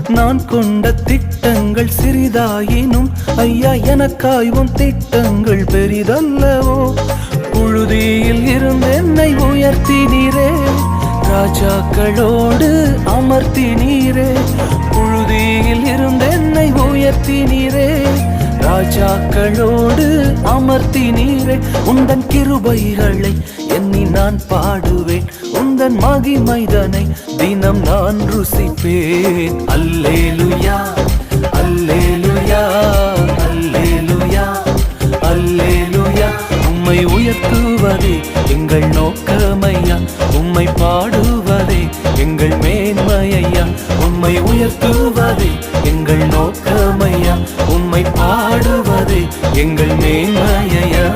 நான் கொண்ட திட்டங்கள் சிறிதாயினும் ஐயா எனக்காய் உன் திட்டங்கள் பெரிதல்லவோ. புழுதியில் இருந்து என்னை உயர்த்தினீரே, ராஜாக்களோடு அமர்த்தினீரே. புழுதியில் இருந்து என்னை உயர்த்தினீரே, ராஜாக்களோடு அமர்த்தினீரே. உந்தன் கிருபைகளை எண்ணி நான் பாடுவேன், உந்தன் மகிமைதனை தினம் நான் ருசிப்பேன். அல்லேலுயா அல்லேலுயா அல்லேலுயா அல்லேலுயா. உம்மை உயர்த்துவதே எங்கள் நோக்கமையா, உம்மை பாடுவதே எங்கள் மேன்மையா. உம்மை உயர்த்துவதே எங்கள் நோக்கமையா, உம்மை பாடுவதே எங்கள் மேன்மையா.